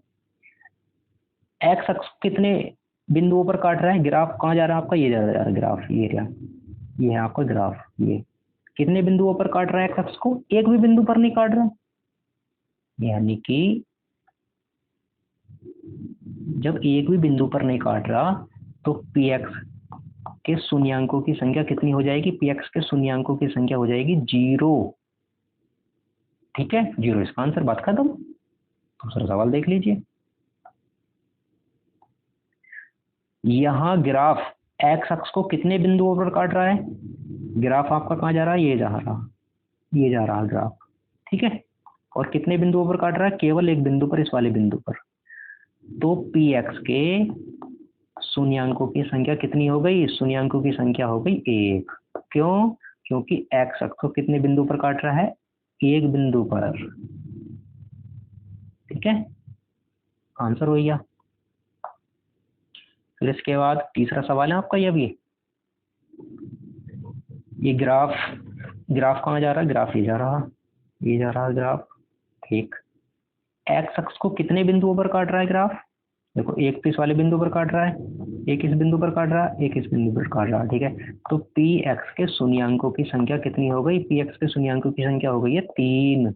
एक्स अक्ष कितने बिंदुओं पर काट रहा है, ग्राफ कहाँ जा रहा है आपका, ये जा रहा है ग्राफ, ये रहा, ये है आपका ग्राफ, ये कितने बिंदुओं पर काट रहा है एक्स अक्ष को, एक भी बिंदु पर नहीं काट रहा, यानी कि जब एक भी बिंदु पर नहीं काट रहा तो पी एक्स के शून्यांकों की संख्या कितनी हो जाएगी, पी एक्स के शून्यांकों की संख्या हो जाएगी 0, ठीक है, 0 इसका आंसर, बात खत्म। दूसरा सवाल देख लीजिए, यहाँ ग्राफ एक्स अक्ष को कितने बिंदुओं पर काट रहा है, ग्राफ आपका कहाँ जा रहा है, ये जा रहा, ये जा रहा ग्राफ, ठीक है, और कितने बिंदुओं पर काट रहा है, केवल एक बिंदु पर, इस वाले बिंदु पर, तो पी एक्स के शून्यांकों की संख्या कितनी हो गई, शून्यांकों की संख्या हो गई 1, क्यों, क्योंकि एक्स अक्ष को कितने बिंदु पर काट रहा है, एक बिंदु पर, ठीक है, आंसर हो गया। फिर इसके बाद तीसरा सवाल है आपका, ये ग्राफ, ग्राफ कहाँ जा रहा है, ग्राफ ये जा रहा, ये जा रहा ग्राफ, ठीक। एक्स अक्ष को कितने बिंदुओं पर काट रहा है ग्राफ, देखो एक तो इस वाले बिंदु पर काट रहा है, एक इस बिंदु पर काट रहा है, एक इस बिंदु पर काट रहा है, ठीक है। तो पी एक्स के शून्यांकों की संख्या कितनी हो गई, पी एक्स के शून्यांकों की संख्या हो गई है 3,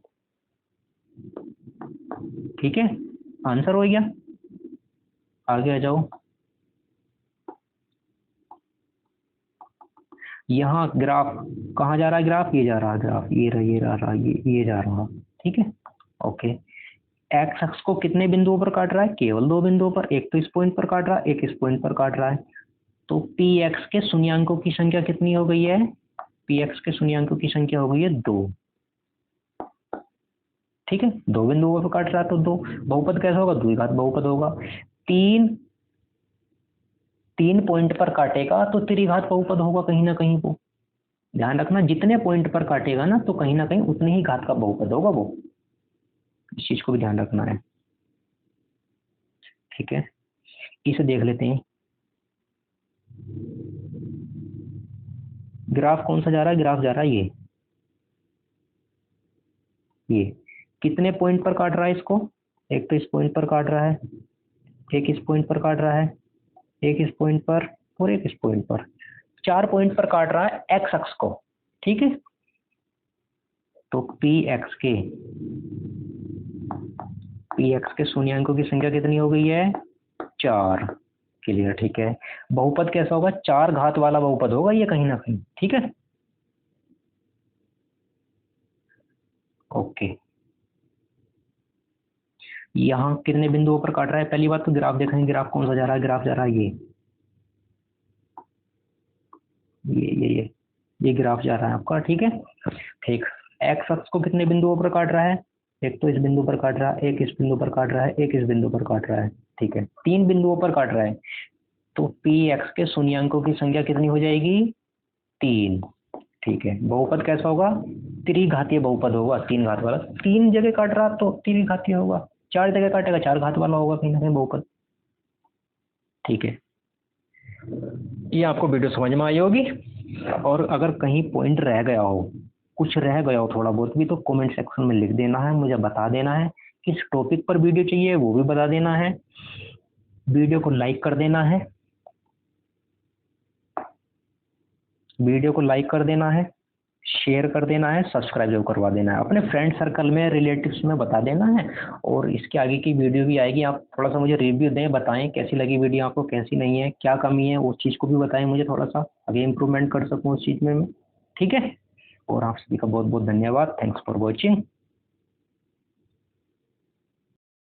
ठीक है, आंसर हो गया। आगे आ जाओ, यहाँ ग्राफ कहाँ जा रहा है, ग्राफ ये जा रहा है, ग्राफ ये रहा, ये रहा, ये जा रहा, ठीक है, ओके। एक्स अक्ष को कितने बिंदुओं पर काट रहा है, केवल दो बिंदुओं पर, एक तो इस पॉइंट पर काट रहा है, एक इस पॉइंट पर काट रहा है, तो पी एक्स के शून्यांकों की संख्या कितनी हो गई है, पी एक्स के शून्यांकों की संख्या हो गई है 2, ठीक है, दो बिंदुओं पर काट रहा है तो 2, बहुपद कैसा होगा, द्विघात बहुपद होगा। तीन तीन पॉइंट पर काटेगा तो त्रिघात बहुपद होगा कहीं ना कहीं, वो ध्यान रखना, जितने पॉइंट पर काटेगा ना तो कहीं ना कहीं उतने ही घात का बहुपद होगा वो, इस चीज को भी ध्यान रखना है, ठीक है। इसे देख लेते हैं, ग्राफ कौन सा जा रहा है, ग्राफ जा रहा है ये कितने पॉइंट पर काट रहा है इसको, एक तो इस पॉइंट पर काट रहा है, एक इस पॉइंट पर काट रहा है, एक इस पॉइंट पर और एक इस पॉइंट पर, 4 पॉइंट पर काट रहा है एक्स अक्ष को, ठीक है। तो पी एक्स के शून्यांकों की संख्या कितनी हो गई है? 4। क्लियर, ठीक है। बहुपद कैसा होगा? 4 घात वाला बहुपद होगा ये कहीं ना कहीं, ठीक है। ओके, यहाँ कितने बिंदुओं पर काट रहा है? पहली बात तो ग्राफ देखेंगे, ग्राफ कौन सा जा रहा है? ग्राफ जा रहा है ये ग्राफ जा रहा है आपका, ठीक है। ठीक, एक्स अक्ष को कितने बिंदुओं पर काट रहा है? एक तो इस बिंदु पर काट रहा है, एक इस बिंदु पर काट रहा है, एक इस बिंदु पर काट रहा है, ठीक है। 3 बिंदुओं पर काट रहा है। तो पी एक्स के शून्यांकों की संख्या कितनी हो जाएगी? 3, ठीक है। बहुपद कैसा होगा? त्रिघातीय बहुपद होगा, 3 घात वाला। 3 जगह काट रहा तो त्रिघातीय होगा, 4 जगह काटेगा 4 घात वाला होगा कहीं ना कहीं बहुपद, ठीक है। ये आपको वीडियो समझ में आई होगी। और अगर कहीं पॉइंट रह गया हो, कुछ रह गया हो थोड़ा बहुत भी, तो कमेंट सेक्शन में लिख देना है, मुझे बता देना है। किस टॉपिक पर वीडियो चाहिए वो भी बता देना है। वीडियो को लाइक कर देना है, शेयर कर देना है, सब्सक्राइब जरूर करवा देना है, अपने फ्रेंड सर्कल में, रिलेटिव्स में बता देना है। और इसके आगे की वीडियो भी आएगी, आप थोड़ा सा मुझे रिव्यू दें, बताएं कैसी लगी वीडियो आपको, कैसी नहीं है, क्या कमी है, उस चीज़ को भी बताएं मुझे, थोड़ा सा आगे इम्प्रूवमेंट कर सकूँ उस चीज़ में मैं, ठीक है। और आप सभी का बहुत बहुत धन्यवाद। Thanks for watching.